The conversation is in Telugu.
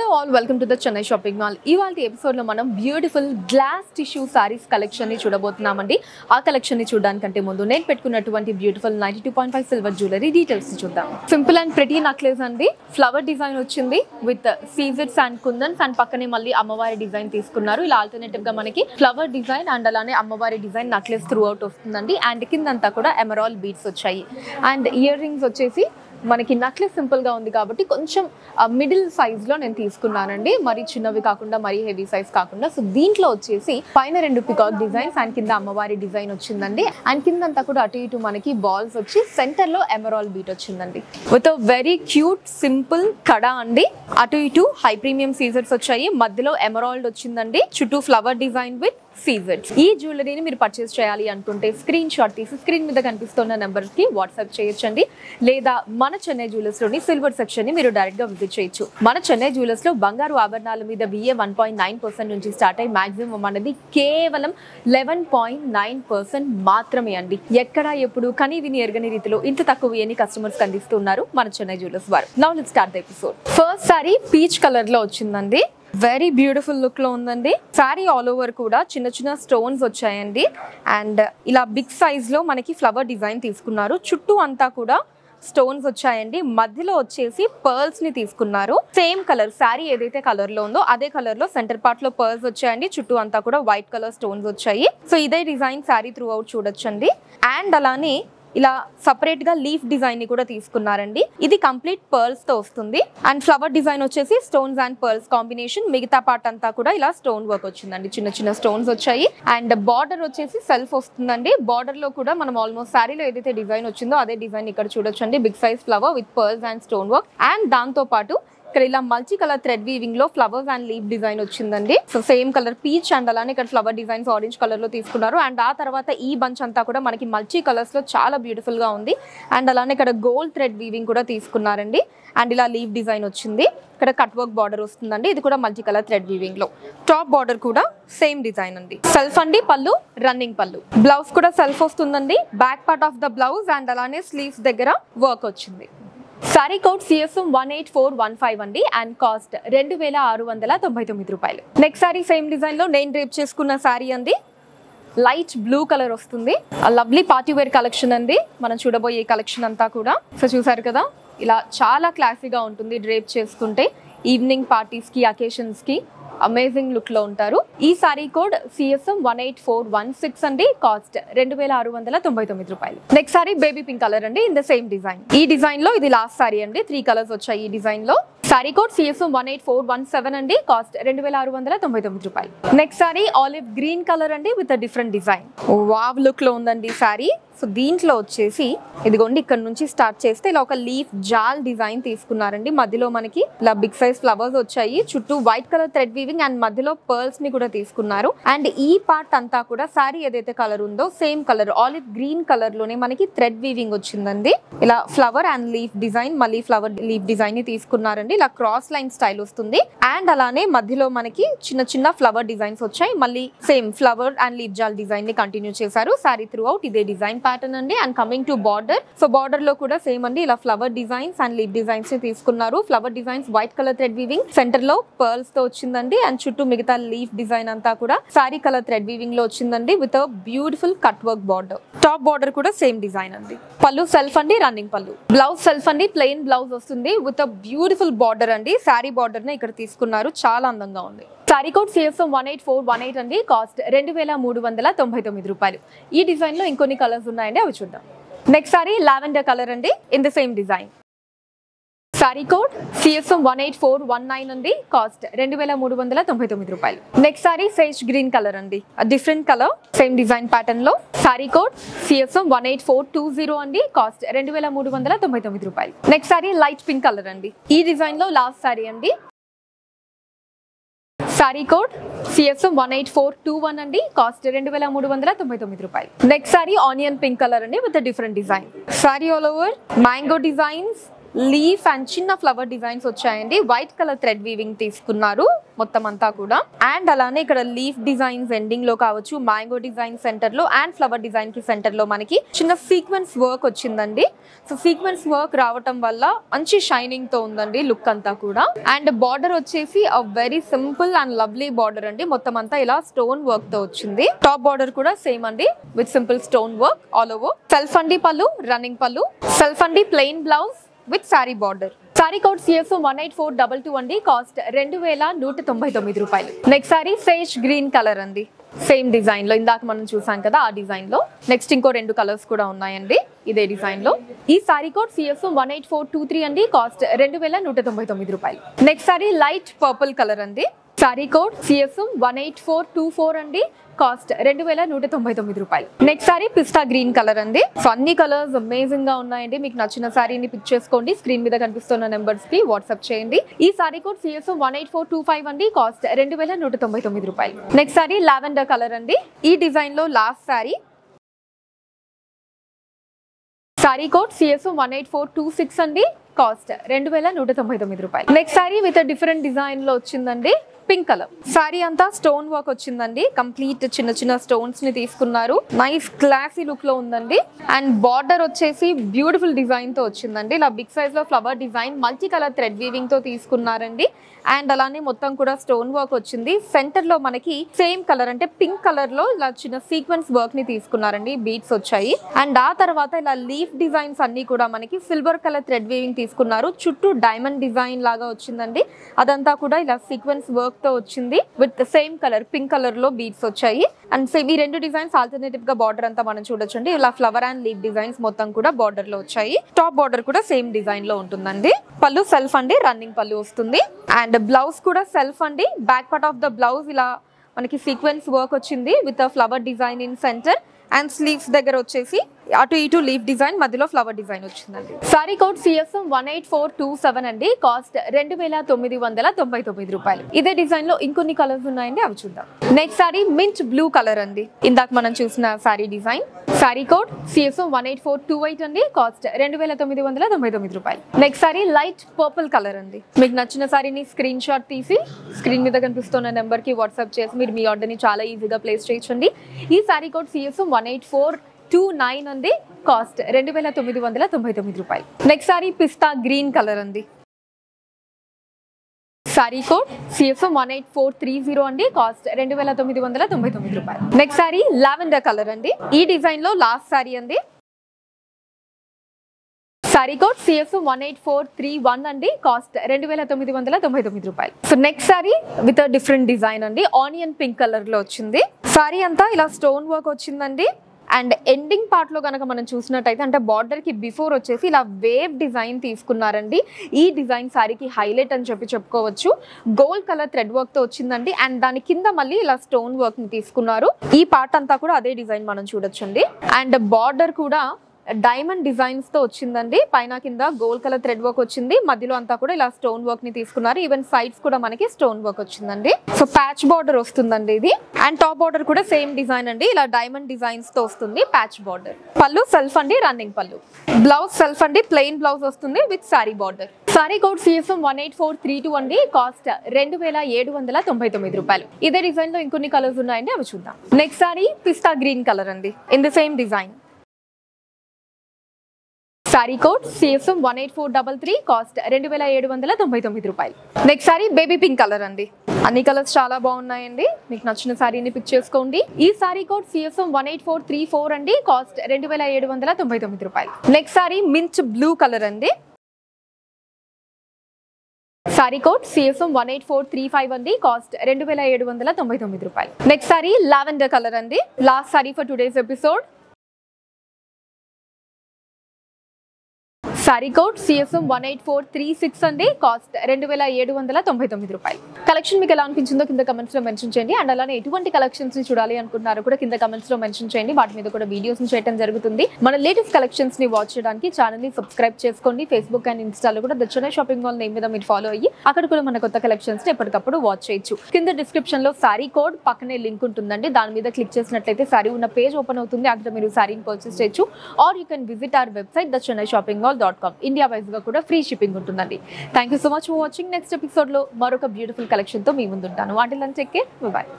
Hello all, welcome to the Chennai Shopping Mall. ఇవాల్టి ఎపిసోడ్ లో మనం beautiful glass tissue saris collection ని చూడబోతున్నామండి. ఆ కలెక్షన్ ని చూడడానికంటే ముందు నేను పెట్టుకున్నటువంటి బ్యూటిఫుల్ 92.5 సిల్వర్ జ్యువెలరీ డీటెయిల్స్ ని చూద్దాం. సింపుల్ అండ్ ప్రిటీ నెక్లెస్ అండి. ఫ్లవర్ డిజైన్ వచ్చింది విత్ సీజెడ్స్ అండ్ కుందన్స్ అండ్ పక్కనే మళ్ళీ అమ్మవారి డిజైన్ తీసుకున్నారు. ఇలా ఆల్టర్నేటివ్ గా మనకి ఫ్లవర్ డిజైన్ అండ్ అలానే అమ్మవారి డిజైన్ నెక్లెస్ త్రూ అవుట్ వస్తుందండి. అండ్ కిందంతా కూడా ఎమరాల్డ్ బీడ్స్ వచ్చాయి. అండ్ ఇయర్ రింగ్స్ వచ్చేసి మనకి నెక్లెస్ సింపుల్ గా ఉంది కాబట్టి కొంచెం మిడిల్ సైజ్ లో నేను తీసుకున్నానండి. మరి చిన్నవి కాకుండా మరి హెవీ సైజ్ కాకుండా. సో దీంట్లో వచ్చేసి పైన 2 పికాక్ డిజైన్స్ అండ్ కింద అమ్మవారి డిజైన్ వచ్చిందండి. అండ్ కిందంతా కూడా అటు ఇటు మనకి బాల్స్ వచ్చి సెంటర్ లో ఎమరాల్డ్ బీట్ వచ్చిందండి. విత్ వెరీ క్యూట్ సింపుల్ కడా అండి. అటు ఇటు హై ప్రీమియం సీజర్స్ వచ్చాయి. మధ్యలో ఎమరాల్డ్ వచ్చిందండి. చుట్టూ ఫ్లవర్ డిజైన్ విత్ సీజెడ్స్. ఈ జ్యువెలరీని మీరు పర్చేస్ చేయాలి అనుకుంటే స్క్రీన్ షాట్ తీసి స్క్రీన్ మీద కనిపిస్తున్న నెంబర్ కి వాట్సాప్ చేయొచ్చండి. లేదా మన చెన్నై జ్యువెలర్స్ లోని సిల్వర్ సెక్షన్ ని మీరు డైరెక్ట్ గా విజిట్ చేయొచ్చు. మన చెన్నై జ్యువెలర్స్ లో బంగారు ఆభరణాల మీద VA 1.9% నుంచి స్టార్ట్ అయ్యి మాక్సిమం అనేది కేవలం 11.9% మాత్రమే అండి. ఎక్కడ ఎప్పుడు కనీ విని ఎరగని రీతిలో ఇంత తక్కువ VA కస్టమర్స్ అందిస్తున్నారు మన చెన్నై జ్యువెలర్స్ వారు. Now let's start the episode. First sorry peach colour లో వచ్చిందండి. వెరీ బ్యూటిఫుల్ లుక్ లో ఉందండి. సారీ ఆల్ ఓవర్ కూడా చిన్న చిన్న స్టోన్స్ వచ్చాయండి. అండ్ ఇలా బిగ్ సైజ్ లో మనకి ఫ్లవర్ డిజైన్ తీసుకున్నారు. చుట్టూ అంతా కూడా స్టోన్స్ వచ్చాయండి. మధ్యలో వచ్చేసి పర్ల్స్ ని తీసుకున్నారు. సేమ్ కలర్ సారీ ఏదైతే కలర్ లో ఉందో అదే కలర్ లో సెంటర్ పార్ట్ లో పర్ల్స్ వచ్చాయండి. చుట్టూ అంతా కూడా వైట్ కలర్ స్టోన్స్ వచ్చాయి. సో ఇదే డిజైన్ సారీ త్రూ అవుట్ చూడొచ్చండి. అండ్ అలానే ఇలా సపరేట్ గా లీఫ్ డిజైన్ ని కూడా తీసుకున్నారండి. ఇది కంప్లీట్ పర్ల్స్ తో వస్తుంది. అండ్ ఫ్లవర్ డిజైన్ వచ్చేసి స్టోన్స్ అండ్ పర్ల్స్ కాంబినేషన్. మిగతా పార్ట్ అంతా కూడా ఇలా స్టోన్ వర్క్ వచ్చిందండి. చిన్న చిన్న స్టోన్స్ వచ్చాయి. అండ్ బార్డర్ వచ్చేసి సెల్ఫ్ వస్తుందండి. బార్డర్ లో కూడా మనం ఆల్మోస్ట్ సారీలో ఏదైతే డిజైన్ వచ్చిందో అదే డిజైన్ ఇక్కడ చూడొచ్చండి. Big size flower with pearls and stone work. And దాంతో పాటు ఇక్కడ ఇలా మల్టీ కలర్ థ్రెడ్ వీవింగ్ లో ఫ్లవర్స్ అండ్ లీఫ్ డిజైన్ వచ్చిందండి. So same colour peach and అలానే ఇక్కడ ఫ్లవర్ డిజైన్స్ ఆరెంజ్ కలర్ లో తీసుకున్నారు. అండ్ ఆ తర్వాత ఈ బంచ్ అంతా కూడా మనకి మల్టీ కలర్స్ లో చాలా బ్యూటిఫుల్ గా ఉంది. అండ్ అలానే ఇక్కడ గోల్డ్ థ్రెడ్ వీవింగ్ కూడా తీసుకున్నారండి. అండ్ ఇలా లీఫ్ డిజైన్ వచ్చింది. ఇక్కడ కట్ వర్క్ బార్డర్ వస్తుందండి. ఇది కూడా మల్టీ కలర్ థ్రెడ్ వీవింగ్ లో. టాప్ బార్డర్ కూడా సేమ్ డిజైన్ అండి. సెల్ఫ్ అండి. పళ్ళు రన్నింగ్ పళ్ళు. బ్లౌజ్ కూడా సెల్ఫ్ వస్తుందండి. Back part of the blouse and అలానే స్లీవ్స్ దగ్గర వర్క్ వచ్చింది. సారీ కోడ్ CSM 18415 అండి. అండ్ కాస్ట్ 2699 రూపాయలు. నెక్స్ట్ సారీ సేమ్ డిజైన్ లో నేను డ్రేప్ చేసుకున్న సారీ అండి. లైట్ బ్లూ కలర్ వస్తుంది. లవ్లీ పార్టీ వేర్ కలెక్షన్ అండి. మనం చూడబోయే కలెక్షన్ అంతా కూడా. సో చూసారు కదా, ఇలా చాలా క్లాసీగా ఉంటుంది. డ్రేప్ చేసుకుంటే ఈవినింగ్ పార్టీస్ కి అకేషన్స్ కి అమేజింగ్ లుక్ లో ఉంటారు. ఈ సారీ కోడ్ CSM 18416 అండి. కాస్ట్ 2699 రూపాయలు. Next sari baby pink colour అండి. In the same design. ఈ డిజైన్ లో ఇది లాస్ట్ సారీ అండి. 3 కలర్స్ వచ్చాయి ఈ డిజైన్ లో. సారీ కోడ్ CSM 18417 అండి. కాస్ట్ 2699 రూపాయలు. Next sari olive green colour అండి with different design. Wow look లో ఉందండి సారీ. సో దీంట్లో వచ్చేసి ఇదిగోండి ఇక్కడ నుంచి స్టార్ట్ చేస్తే ఇలా ఒక లీఫ్ జాల్ డిజైన్ తీసుకున్నారండి. మధ్యలో మనకి ఇలా బిగ్ సైజ్ ఫ్లవర్స్ వచ్చాయి. చుట్టూ white colour thread weaving and మధ్యలో పర్ల్స్ ని కూడా తీసుకున్నారు. అండ్ ఈ పార్ట్ అంతా కూడా సారీ ఏదైతే కలర్ ఉందో same colour olive green colour లోనే మనకి థ్రెడ్ వీవింగ్ వచ్చిందండి. ఇలా ఫ్లవర్ అండ్ లీఫ్ డిజైన్ మళ్ళీ ఫ్లవర్ లీఫ్ డిజైన్ ని తీసుకున్నారండి. ఇలా క్రాస్ లైన్ స్టైల్ వస్తుంది. అండ్ అలానే మధ్యలో మనకి చిన్న చిన్న ఫ్లవర్ డిజైన్స్ వచ్చాయి. మళ్ళీ సేమ్ ఫ్లవర్ అండ్ లీఫ్ జాల్ డిజైన్ ని కంటిన్యూ చేశారు. సారీ త్రూ అవుట్ ఇదే డిజైన్ ప్యాటర్న్ అండి. And coming to border. So border లో కూడా సేమ్ అండి. ఇలా flower designs and leaf designs ని తీసుకున్నారు. Flower designs white colour thread weaving centre లో పర్ల్స్ తో వచ్చిందండి. అండ్ చుట్టూ మిగతా లీఫ్ డిజైన్ అంతా కూడా సారీ కలర్ థ్రెడ్ వీవింగ్ లో వచ్చిందండి with beautiful cut work border. Top border కూడా సేమ్ డిజైన్ అండి. పళ్ళు సెల్ఫ్ అండి. రన్నింగ్ పళ్ళు. బ్లౌజ్ సెల్ఫ్ అండి. ప్లెయిన్ బ్లౌజ్ వస్తుంది విత్ బ్యూటిఫుల్ బార్డర్ అండి. సారీ బార్డర్ ని ఇక్కడ తీసుకున్నారు. చాలా అందంగా ఉంది. సారీ కోడ్ CSM 18418 అండి. కాస్ట్ 2399 రూపాయలు. ఈ డిజైన్ లో ఇంకొన్ని కలర్స్ ఉన్నాయండి, అవి చూద్దాం. నెక్స్ట్ సారీ లావెండర్ కలర్ అండి. In the same design. Sari code CSM 18419 అండి. కాస్ట్ 2399 రూపాయలు. Next sari sage green colour అండి. Different colour same design pattern లో. సారీ కోడ్ CSM 18420 అండి. కాస్ట్ 2399 రూపాయలు. Next sari light pink colour అండి. ఈ డిజైన్ లో లాస్ట్ సారీ అండి. సారీ కోడ్ CSM 18421 అండి. కాస్ట్ 2399 రూపాయలు. Next sari onion pink colour అండి with different design. Sorry all over mango designs leaf and చిన్న ఫ్లవర్ డిజైన్స్ వచ్చాయండి. వైట్ కలర్ థ్రెడ్ వీవింగ్ తీసుకున్నారు మొత్తం అంతా కూడా. అండ్ అలానే ఇక్కడ లీఫ్ డిజైన్స్ ఎండింగ్ లో కావచ్చు, మ్యాంగో డిజైన్ సెంటర్ లో అండ్ ఫ్లవర్ డిజైన్ కి సెంటర్ లో మనకి చిన్న సీక్వెన్స్ వర్క్ వచ్చిందండి. సో సీక్వెన్స్ వర్క్ రావటం వల్ల మంచి షైనింగ్ తో ఉందండి లుక్ అంతా కూడా. అండ్ బార్డర్ వచ్చేసి very simple and lovely border అండి. మొత్తం అంతా ఇలా స్టోన్ వర్క్ తో వచ్చింది. టాప్ బార్డర్ కూడా సేమ్ అండి with simple stone work all over. Self అండి పళ్ళు, రన్నింగ్ పళ్ళు, సెల్ఫ్ అండి plain blouse with sorry border. Sorry code CSO 18422 అండి. కాస్ట్ 2199 రూపాయలు. Next sari sage green colour అండి. సేమ్ డిజైన్ లో ఇందాక మనం చూసాం కదా ఆ డిజైన్ లో నెక్స్ట్ ఇంకో 2 కలర్స్ కూడా ఉన్నాయండి ఇదే డిజైన్ లో. ఈ సారీ కోడ్ CSO 18423 అండి. కాస్ట్ 2199 రూపాయలు. Next sari light purple colour అండి. సారీ కోడ్ CSO 18424 అండి. కాస్ట్ 2199 రూపాయలు. నెక్స్ట్ సారీ పిస్తా గ్రీన్ కలర్ అండి. సో అన్ని కలర్స్ అమేజింగ్ గా ఉన్నాయండి. మీకు నచ్చిన సారీని పిక్ చేసుకోండి. స్క్రీన్ మీద కనిపిస్తున్న నెంబర్స్ కి వాట్సాప్ చేయండి. ఈ సారీ కోడ్ CSO 18425 అండి. కాస్ట్ 2199 రూపాయలు. నెక్స్ట్ సారీ లావెండర్ కలర్ అండి. ఈ డిజైన్ లో last sorry. Sorry code CSO 18426 అండి. కాస్ట్ 2199 రూపాయలు. Next sorry with different design లో వచ్చిందండి. పింక్ కలర్ సారీ అంతా స్టోన్ వర్క్ వచ్చిందండి. కంప్లీట్ చిన్న చిన్న స్టోన్స్ ని తీసుకున్నారు. నైస్ క్లాసీ లుక్ లో ఉందండి. అండ్ బార్డర్ వచ్చేసి బ్యూటిఫుల్ డిజైన్ తో వచ్చిందండి. ఇలా బిగ్ సైజ్ లో flower design multi colour thread weaving తో తీసుకున్నారండి. అండ్ అలానే మొత్తం కూడా స్టోన్ వర్క్ వచ్చింది. సెంటర్ లో మనకి సేమ్ కలర్ అంటే పింక్ కలర్ లో ఇలా చిన్న సీక్వెన్స్ వర్క్ ని తీసుకున్నారండి. బీడ్స్ వచ్చాయి. అండ్ ఆ తర్వాత ఇలా లీఫ్ డిజైన్స్ అన్ని కూడా మనకి సిల్వర్ కలర్ థ్రెడ్ వీవింగ్ తీసుకున్నారు. చుట్టూ డైమండ్ డిజైన్ లాగా వచ్చిందండి. అదంతా కూడా ఇలా సీక్వెన్స్ వర్క్ తో వచ్చింది with same colour pink colour లో బీడ్స్ వచ్చాయి. అండ్ సేమ్ ఈ 2 డిజైన్స్ ఆల్టర్నేటివ్ గా బార్డర్ అంతా మనం చూడొచ్చండి. ఇలా ఫ్లవర్ అండ్ లీఫ్ డిజైన్స్ మొత్తం కూడా బార్డర్ లో వచ్చాయి. టాప్ బార్డర్ కూడా సేమ్ డిజైన్ లో ఉంటుందండి. పళ్ళు సెల్ఫ్ అండి, రన్నింగ్ పళ్ళు వస్తుంది. అండ్ బ్లౌజ్ కూడా సెల్ఫ్ అండి. Back part of the blouse ఇలా మనకి సీక్వెన్స్ వర్క్ వచ్చింది with flower design in centre. And sleeves దగ్గర వచ్చేసి అటు ఇటు లీఫ్ డిజైన్, మధ్యలో ఫ్లవర్ డిజైన్ వచ్చిందండి. సారీ కోడ్ CSO 18427 అండి. కాస్ట్ 2999 రూపాయలు. ఇదే డిజైన్ లో ఇంకొన్ని కలర్స్ ఉన్నాయండి, అవి చూద్దాం. Next sorry mint blue colour అండి. ఇందాక మనం చూసిన sorry design. Sari code CSO 18428 అండి. కాస్ట్ 2999 రూపాయలు. Next sari light purple colour అండి. మీకు నచ్చిన సారీని స్క్రీన్ షాట్ తీసి స్క్రీన్ మీద కనిపిస్తున్న నెంబర్ కి వాట్సాప్ చేసి మీరు మీ ఆర్డర్ ని చాలా ఈజీగా ప్లేస్ చేయొచ్చండి. ఈ సారీ కోడ్ CSO 18429 అండి. కాస్ట్ 2999 రూపాయలు. నెక్స్ట్ సారీ పిస్తా గ్రీన్ కలర్ అండి. సారీ కోడ్ CSO 18430 అండి. కాస్ట్ 2999 రూపాయలు. నెక్స్ట్ సారీ లావెండర్ కలర్ అండి. ఈ డిజైన్ లో లాస్ట్ సారీ అండి. సారీ కోడ్ CSO 18431 అండి. కాస్ట్ 2999 రూపాయలు. So next sorry with different design అండి. ఆనియన్ పింక్ కలర్ లో వచ్చింది. సారీ అంతా ఇలా స్టోన్ వర్క్ వచ్చిందండి. అండ్ ఎండింగ్ పార్ట్ లో కనుక మనం చూసినట్టయితే అంటే బార్డర్ కి బిఫోర్ వచ్చేసి ఇలా వేవ్ డిజైన్ తీసుకున్నారండి. ఈ డిజైన్ సారీకి హైలైట్ అని చెప్పుకోవచ్చు. గోల్డ్ కలర్ థ్రెడ్ వర్క్ తో వచ్చిందండి. అండ్ దాని కింద మళ్ళీ ఇలా స్టోన్ వర్క్ ని తీసుకున్నారు. ఈ పార్ట్ అంతా కూడా అదే డిజైన్ మనం చూడొచ్చండి. అండ్ బార్డర్ కూడా డైమండ్ డిజైన్స్ తో వచ్చిందండి. పైన కింద గోల్డ్ కలర్ థ్రెడ్ వర్క్ వచ్చింది. మధ్యలో అంతా కూడా ఇలా స్టోన్ వర్క్ ని తీసుకున్నారు. ఈవెన్ సైడ్స్ కూడా మనకి స్టోన్ వర్క్ వచ్చిందండి. సో ప్యాచ్ బార్డర్ వస్తుందండి ఇది. అండ్ టాప్ బార్డర్ కూడా సేమ్ డిజైన్ అండి. ఇలా డైమండ్ డిజైన్స్ తో వస్తుంది ప్యాచ్ బార్డర్. పళ్ళు సెల్ఫ్ అండి, రన్నింగ్ పళ్ళు. బ్లౌజ్ సెల్ఫ్ అండి, ప్లెయిన్ బ్లౌజ్ వస్తుంది with sorry border. Sorry code CSO 18432 అండి. కాస్ట్ 2799 రూపాయలు. ఇదే డిజైన్ లో ఇంకొన్ని కలర్స్ ఉన్నాయండి, అవి చూద్దాం. నెక్స్ట్ సారీ పిస్తా గ్రీన్ కలర్ అండి. In the same design. Sari code CSO 18433. Cost 2799 రూపాయలు. Next sari baby pink colour అండి. అన్ని కలర్స్ చాలా బాగున్నాయండి. మీకు నచ్చిన సారీని పిక్ చేసుకోండి. ఈ సారీ కోడ్ CSO 18434 అండి. కాస్ట్ 2799 రూపాయలు. Next sorry mint blue colour అండి. సారీ కోడ్ CSO 18435 అండి. కాస్ట్ 2799 రూపాయలు. నెక్స్ట్ సారీ లావెండర్ కలర్ అండి. Last sorry for today's episode. Sorry code CSO 18436 అండి. కాస్ట్ 2799 రూపాయలు. కలెక్షన్ మీకు ఎలా అనిపించిందో కింద కమెంట్స్ లో మెన్షన్ చేయండి. అండ్ అలానే ఎటువంటి కలెక్షన్స్ ని చూడాలి అనుకుంటున్నారో కూడా కింద కమెంట్స్ లో మెన్షన్ చేయండి. వాటి మీద కూడా వీడియోస్ ని చేయడం జరుగుతుంది. మన లేటెస్ట్ కలెక్షన్స్ ని వాచ్ చేయడానికి ఛానల్ ని సబ్స్క్రైబ్ చేసుకోండి. ఫేస్బుక్ అండ్ ఇన్స్టాలో కూడా the Chennai shopping mall name మీద మీరు ఫాలో అయ్యి అక్కడ కూడా మన కొత్త కలెక్షన్స్ ని ఎప్పటికప్పుడు వాచ్ చేయొచ్చు. కింద డిస్క్రిప్షన్ లో సారీ కోడ్ పక్కనే లింక్ ఉంటుందండి. దాని మీద క్లిక్ చేసినట్లయితే సారీ ఉన్న పేజ్ ఓపెన్ అవుతుంది. అక్కడ మీరు సారీని పర్చేస్ చేయొచ్చు. Or you can visit our website thechennaiShoppingmall.com. www.beautifulcollections.com. India వైజ్గా కూడా ఫ్రీ షిప్పింగ్ ఉంటుందండి. Thank you so much for watching. Next ఎపిసోడ్లో మరొక బ్యూటిఫుల్ కలెక్షన్తో మీ ముందుంటాను. వాటిలో టేక్ కేర్, బై.